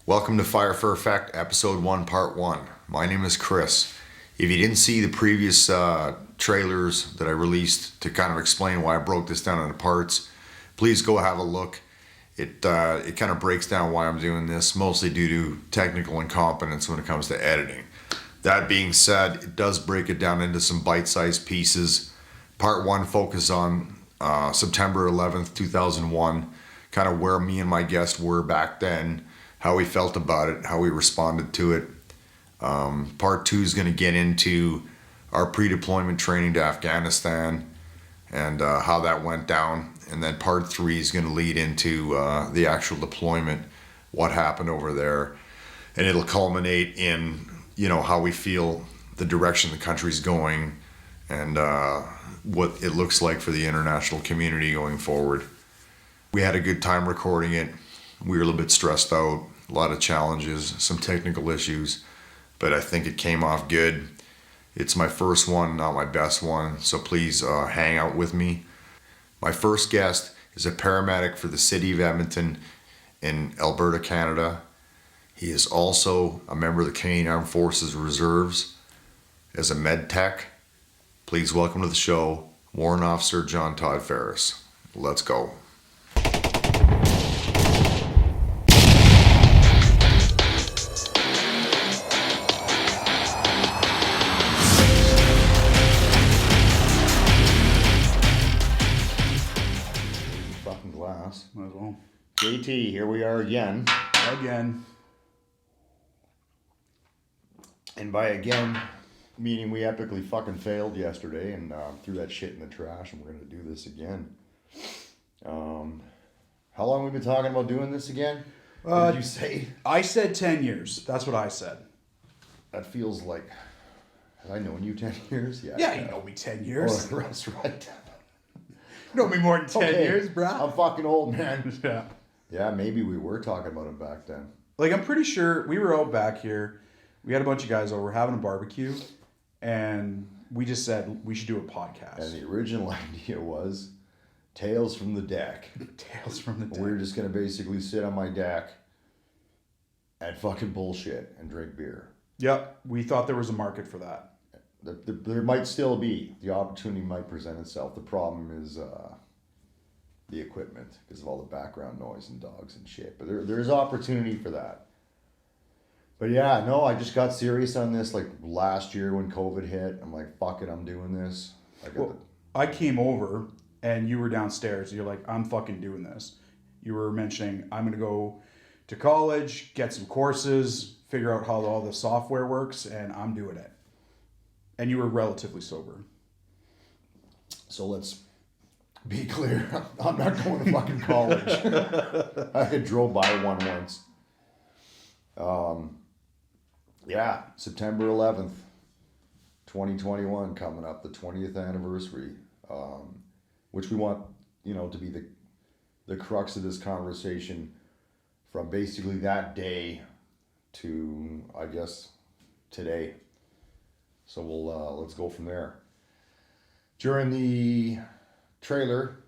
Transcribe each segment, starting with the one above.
Welcome to Fire for Effect, Episode 1, Part 1. My name is Chris. If you didn't see the previous trailers that I released to kind of explain why I broke this down into parts, please go have a look. It kind of breaks down why I'm doing this, mostly due to technical incompetence when it comes to editing. That being said, it does break it down into some bite-sized pieces. Part 1 focus on September 11th, 2001, kind of where me and my guest were back then, how we felt about it, how we responded to it. Part 2 is going to get into our pre-deployment training to Afghanistan and how that went down. And then part 3 is going to lead into the actual deployment, what happened over there. And it'll culminate in, how we feel the direction the country's going and what it looks like for the international community going forward. We had a good time recording it. We were a little bit stressed out, a lot of challenges, some technical issues, but I think it came off good. It's my first one, not my best one, so please hang out with me. My first guest is a paramedic for the city of Edmonton in Alberta, Canada. He is also a member of the Canadian Armed Forces Reserves as a med tech. Please welcome to the show, Warrant Officer John Todd Ferris. Let's go. Fucking glass. Might as well. JT, here we are again. Again. And by again, meaning we epically fucking failed yesterday and threw that shit in the trash, and we're going to do this again. How long have we been talking about doing this again? What did you say? I said 10 years. That's what I said. That feels like... Have I known you 10 years? Yeah, you know me 10 years. Oh, that's right. You know me more than 10 Okay, years, brah. I'm fucking old, man. Yeah. Yeah, maybe we were talking about it back then. Like, I'm pretty sure we were out back here. We had a bunch of guys over having a barbecue, and we just said we should do a podcast. And the original idea was Tales from the Deck. Tales from the Deck. We were just going to basically sit on my deck and fucking bullshit and drink beer. Yep, we thought there was a market for that. There might still be. The opportunity might present itself. The problem is the equipment because of all the background noise and dogs and shit. But there's opportunity for that. But yeah, no, I just got serious on this like last year when COVID hit. I'm like, fuck it, I'm doing this. I came over and you were downstairs. You're like, I'm fucking doing this. You were mentioning, I'm going to go to college, get some courses, figure out how all the software works, and I'm doing it. And you were relatively sober. So let's be clear. I'm not going to fucking college. I drove by one once. Yeah, September 11th, 2021 coming up, the 20th anniversary, which we want, to be the crux of this conversation from basically that day to, I guess, today. So let's go from there. During the trailer,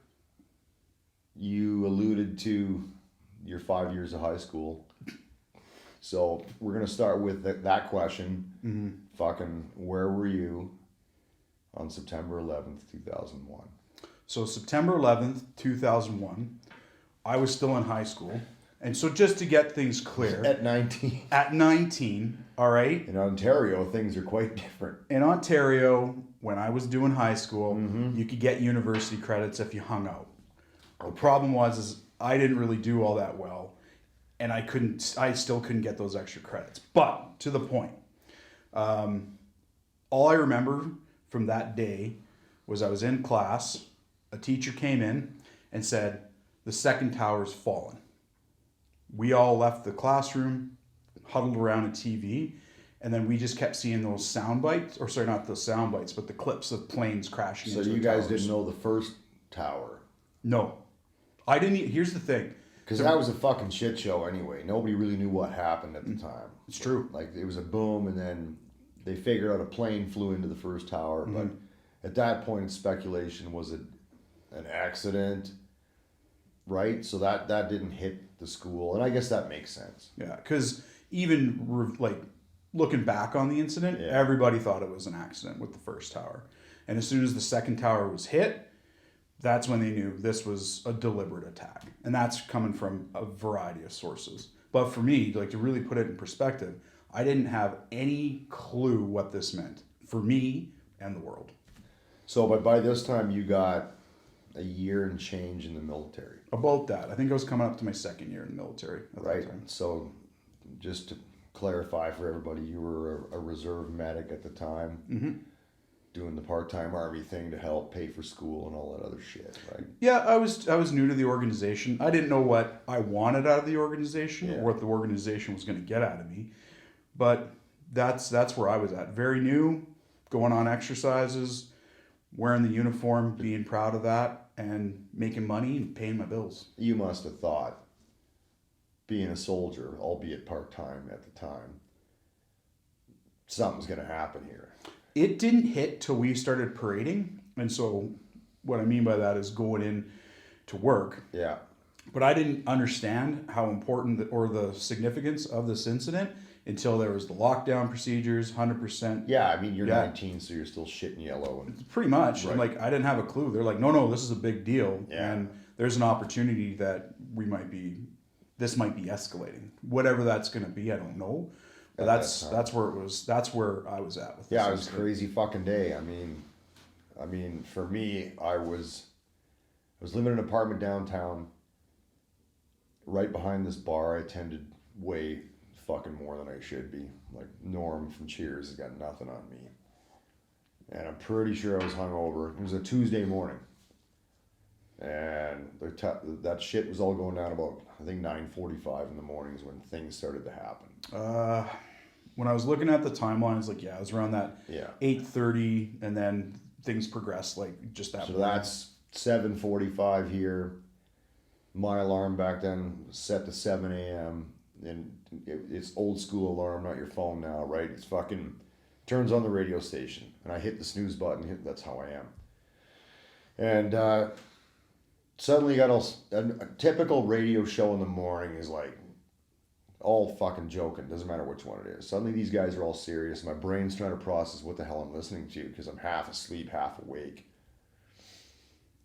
you alluded to your 5 years of high school. So we're going to start with that question. Mm-hmm. Fucking, where were you on September 11th, 2001? So September 11th, 2001, I was still in high school. And so just to get things clear. At 19. At 19, all right? In Ontario, things are quite different. In Ontario, when I was doing high school, Mm-hmm. you could get university credits if you hung out. The problem was I didn't really do all that well. And I still couldn't get those extra credits. But to the point, all I remember from that day was I was in class, a teacher came in and said, the second tower's fallen. We all left the classroom, huddled around a TV, and then we just kept seeing those sound bites, or sorry, not those sound bites, but the clips of planes crashing So into you the guys towers. didn't know the first tower? No. I didn't, here's the thing. Because that was a fucking shit show anyway. Nobody really knew what happened at the time. It's true. Like, it was a boom, and then they figured out a plane flew into the first tower. But at that point, speculation was it an accident, right? So that didn't hit the school, and I guess that makes sense. Yeah, because even like looking back on the incident, Yeah. everybody thought it was an accident with the first tower. And as soon as the second tower was hit, that's when they knew this was a deliberate attack. And that's coming from a variety of sources. But for me, like to really put it in perspective, I didn't have any clue what this meant for me and the world. So, but by this time you got a year and change in the military, About that, I think I was coming up to my second year in the military at right? that time. So, just to clarify for everybody, you were a reserve medic at the time, doing the part-time Army thing to help pay for school and all that other shit, right? Yeah, I was new to the organization. I didn't know what I wanted out of the organization Yeah. or what the organization was going to get out of me. But that's where I was at. Very new, going on exercises, wearing the uniform, being proud of that, and making money and paying my bills. You must have thought, being a soldier, albeit part-time at the time, something's going to happen here. It didn't hit till we started parading. And so what I mean by that is going in to work. Yeah. But I didn't understand how important or the significance of this incident until there was the lockdown procedures, 100%. Yeah, I mean, you're Yeah. 19, so you're still shitting yellow. And Pretty much. And Right. like, I didn't have a clue. They're like, no, this is a big deal. Yeah. And there's an opportunity that this might be escalating. Whatever that's going to be, I don't know. But At that's that time. that's where it was. That's where I was at with this yeah, it was a incident. crazy fucking day. I mean, for me, I was living in an apartment downtown, right behind this bar. I attended way fucking more than I should be. Like Norm from Cheers has got nothing on me, and I'm pretty sure I was hungover. It was a Tuesday morning, and that shit was all going down about I think 9:45 in the mornings when things started to happen. When I was looking at the timeline, it's like, yeah, it was around that Yeah. 8:30, and then things progressed like just that. So morning. that's 7:45 here. My alarm back then was set to 7 a.m. And it's old school alarm, not your phone now, right? It's fucking turns on the radio station, and I hit the snooze button. That's how I am. And suddenly, you got a typical radio show in the morning is like all fucking joking. Doesn't matter which one it is. Suddenly, these guys are all serious. My brain's trying to process what the hell I'm listening to because I'm half asleep, half awake.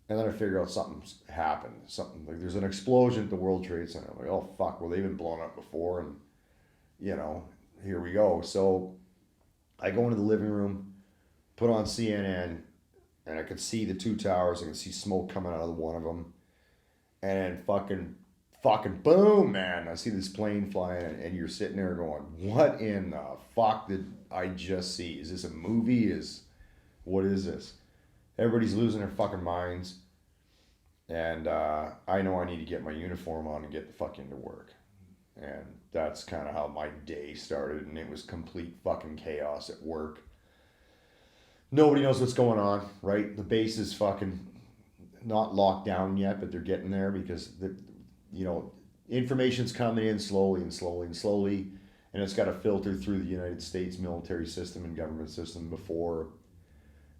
And then I figure out something's happened. Something like there's an explosion at the World Trade Center. I'm like, oh fuck, well they've been blown up before, and here we go. So I go into the living room, put on CNN, and I could see the two towers. I could see smoke coming out of one of them, and fucking boom, man! I see this plane flying, and you're sitting there going, what in the fuck did I just see? Is this a movie? What is this? Everybody's losing their fucking minds. And I know I need to get my uniform on and get the fuck into work. And that's kind of how my day started. And it was complete fucking chaos at work. Nobody knows what's going on, right? The base is fucking not locked down yet, but they're getting there because, information's coming in slowly and slowly and slowly. And it's got to filter through the United States military system and government system before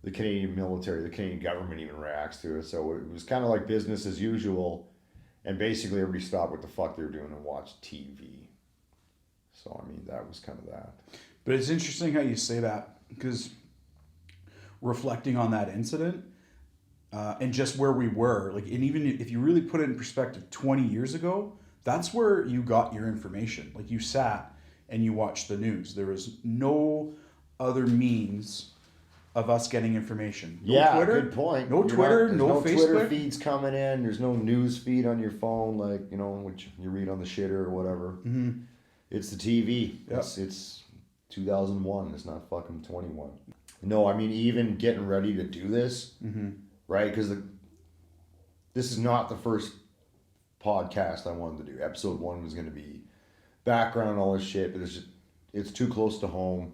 the Canadian military, the Canadian government even reacts to it. So it was kind of like business as usual. And basically everybody stopped what the fuck they were doing and watched TV. So, I mean, that was kind of that. But it's interesting how you say that because reflecting on that incident and just where we were, like, and even if you really put it in perspective, 20 years ago, that's where you got your information. Like, you sat and you watched the news. There was no other means of us getting information. No Twitter, good point. No Twitter, There's no Facebook. Twitter feeds coming in. There's no news feed on your phone, like, which you read on the shitter or whatever. Mm-hmm. It's the TV. Yep. It's 2001. It's not fucking 21. No, I mean, even getting ready to do this, right? Because this is not the first podcast I wanted to do. Episode 1 was going to be background, all this shit, but it's too close to home.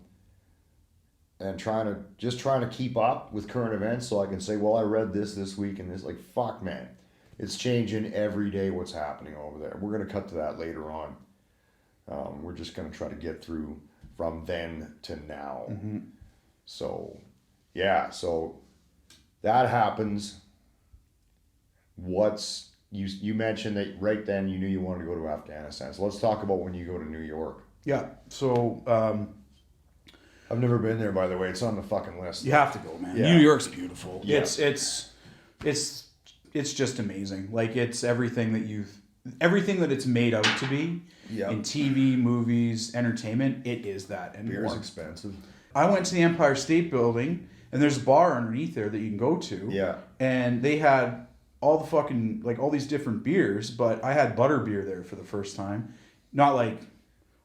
And trying to keep up with current events so I can say, well, I read this week and this. Like, fuck, man. It's changing every day what's happening over there. We're going to cut to that later on. We're just going to try to get through from then to now. Mm-hmm. So, yeah. So, that happens. What's you mentioned that right then you knew you wanted to go to Afghanistan. So let's talk about when you go to New York. Yeah. So I've never been there, by the way. It's on the fucking list. you have to go, man. Yeah. New York's beautiful. Yeah. It's just amazing. Like it's everything that it's made out to be. Yeah. In TV, movies, entertainment, it is that and Beer's more. expensive. I went to the Empire State Building, and there's a bar underneath there that you can go to. Yeah. And they had all the fucking, like, all these different beers, but I had butterbeer there for the first time. Not like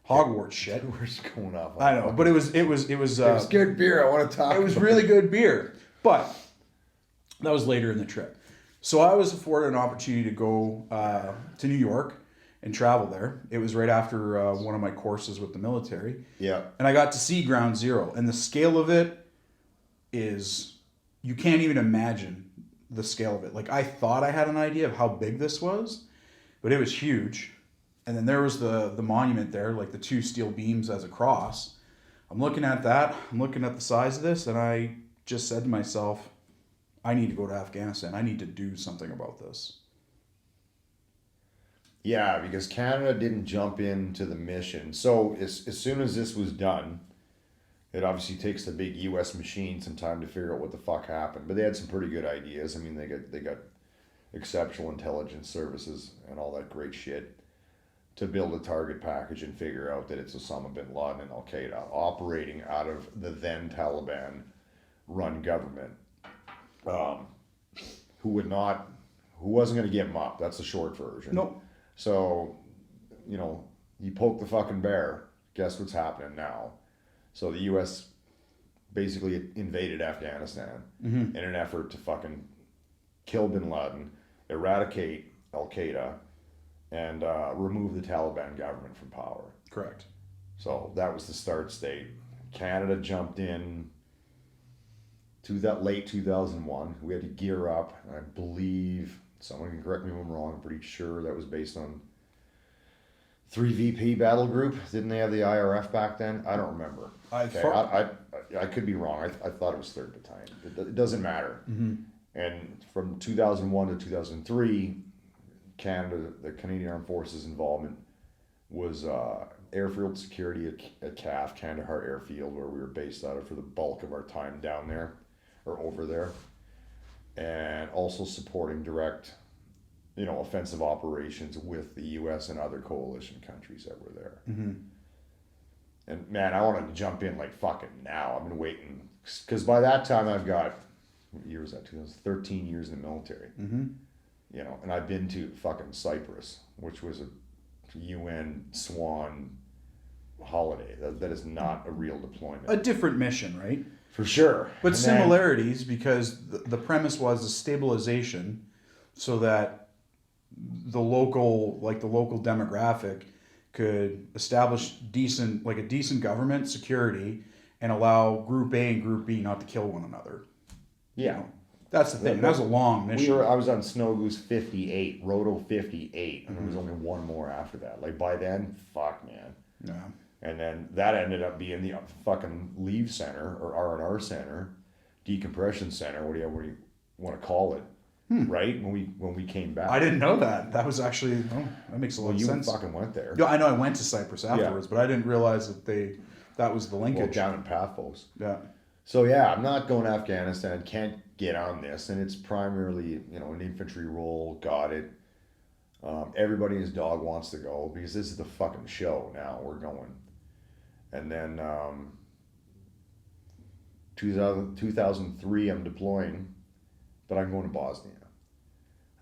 Hogwarts shit. We're just going off. I know, but it was It was good beer. I want to talk. it was about really good beer. But that was later in the trip. So I was afforded an opportunity to go to New York and travel there. It was right after one of my courses with the military. Yeah. And I got to see Ground Zero. And the scale of it is, you can't even imagine the scale of it. Like, I thought I had an idea of how big this was, but it was huge. And then there was the monument there, like the two steel beams as a cross. I'm looking at that. I'm looking at the size of this, and I just said to myself, I need to go to Afghanistan. I need to do something about this. Yeah, because Canada didn't jump into the mission. So as soon as this was done, it obviously takes the big U.S. machine some time to figure out what the fuck happened. But they had some pretty good ideas. I mean, they got exceptional intelligence services and all that great shit to build a target package and figure out that it's Osama bin Laden and Al Qaeda operating out of the then Taliban run government, who wasn't going to give them up. That's the short version. Nope. So, you poke the fucking bear. Guess what's happening now? So the U.S. basically invaded Afghanistan in an effort to fucking kill bin Laden, eradicate Al Qaeda, and remove the Taliban government from power. Correct. So that was the start state. Canada jumped in to that late 2001. We had to gear up. I believe, someone can correct me if I'm wrong, I'm pretty sure that was based on 3VP battle group. Didn't they have the IRF back then? I don't remember. I could be wrong. I thought it was 3rd Battalion. It doesn't matter. Mm-hmm. And from 2001 to 2003, Canada, the Canadian Armed Forces involvement was airfield security at CAF, Kandahar Airfield, where we were based out of for the bulk of our time down there or over there, and also supporting direct, offensive operations with the U.S. and other coalition countries that were there. Mm-hmm. And man, I wanted to jump in like fucking now. I've been waiting because by that time I've got, what year was that? 2013 years in the military. Mm-hmm. And I've been to fucking Cyprus, which was a UN SWAN holiday. That is not a real deployment. A different mission, right? For sure. But And similarities, because the premise was a stabilization so that the local demographic could establish a decent government security and allow Group A and Group B not to kill one another. Yeah. That's the thing. That was a long mission. I was on Snow Goose 58, Roto 58, and there was only one more after that. Like by then, fuck man. Yeah. And then that ended up being the fucking leave center or R&R center, decompression center, what do you want to call it, right? When we came back. I didn't know that. That was actually, that makes a lot of you sense. fucking went there. Yeah, I know I went to Cyprus afterwards, but I didn't realize that was the Well, linkage. down in Paphos. Yeah. So yeah, I'm not going to Afghanistan. Can't get on this, and it's primarily an infantry role. Got it. Everybody and his dog wants to go because this is the fucking show. Now we're going, and then 2003 I'm deploying, but I'm going to Bosnia.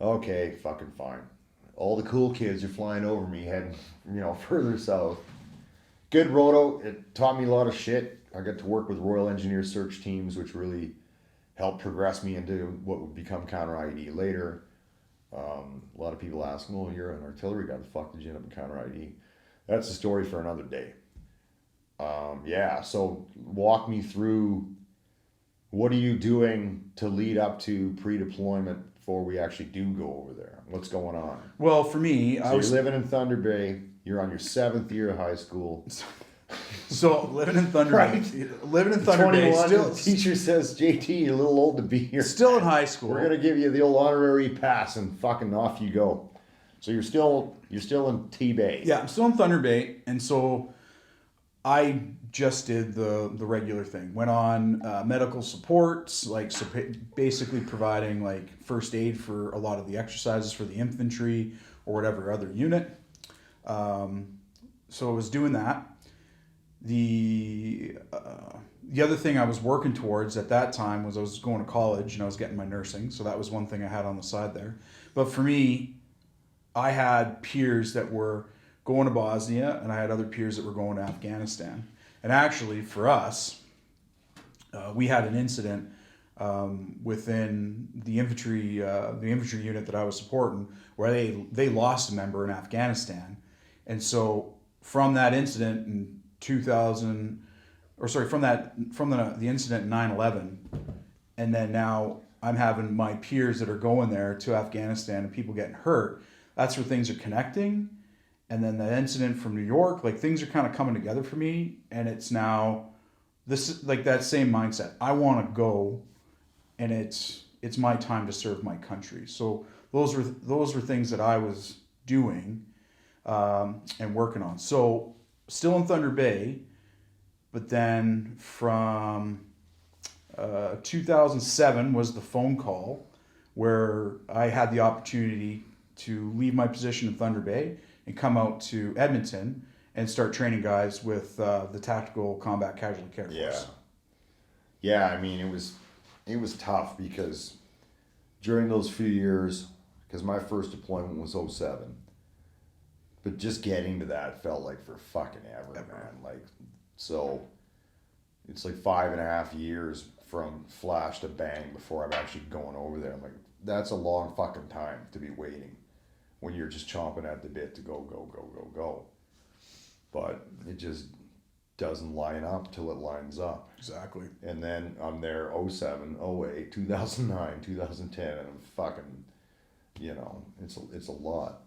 Okay, fucking fine. All the cool kids are flying over me, heading further south. Good roto. It taught me a lot of shit. I got to work with Royal Engineer search teams, which really helped progress me into what would become counter IED later. A lot of people ask, well, you're an artillery guy. The fuck did you end up in counter IED? That's a story for another day. So walk me through, what are you doing to lead up to pre-deployment before we actually do go over there? What's going on? Well, for me, You're living in Thunder Bay. You're on your 7th year of high school. So living in Thunder Right. Bay, living in Thunder Bay, 21, still, the teacher says, JT, you're a little old to be here. still in high school. We're gonna give you the old honorary pass and fucking off you go. So you're still in T-Bay. Yeah, I'm still in Thunder Bay, and so I just did the regular thing. Went on medical supports, like so basically providing like first aid for a lot of the exercises for the infantry or whatever other unit. So I was doing that. The other thing I was working towards at that time was I was going to college and I was getting my nursing, so that was one thing I had on the side there. But for me, I had peers that were going to Bosnia, and I had other peers that were going to Afghanistan. And actually, for us, we had an incident within the infantry unit that I was supporting, where they lost a member in Afghanistan, and so from that incident in 2000, or sorry, from the incident in 9/11, and then now I'm having my peers that are going there to Afghanistan and people getting hurt. That's where things are connecting. And then the incident from New York, like things are kind of coming together for me. And it's now this, like that same mindset. I want to go, and it's my time to serve my country. So those were things that I was doing and working on. So still in Thunder Bay, but then from 2007 was the phone call where I had the opportunity to leave my position in Thunder Bay and come out to Edmonton and start training guys with the Tactical Combat Casualty Care Force. Yeah, I mean, it was tough because during those few years, because my first deployment was 07, but just getting to that felt like for fucking ever, man. Like, so it's like 5.5 years from flash to bang before I'm actually going over there. I'm like, that's a long fucking time to be waiting when you're just chomping at the bit to go. But it just doesn't line up till it lines up. Exactly. And then I'm there 07, 08, 2009, 2010, and I'm fucking, it's a lot.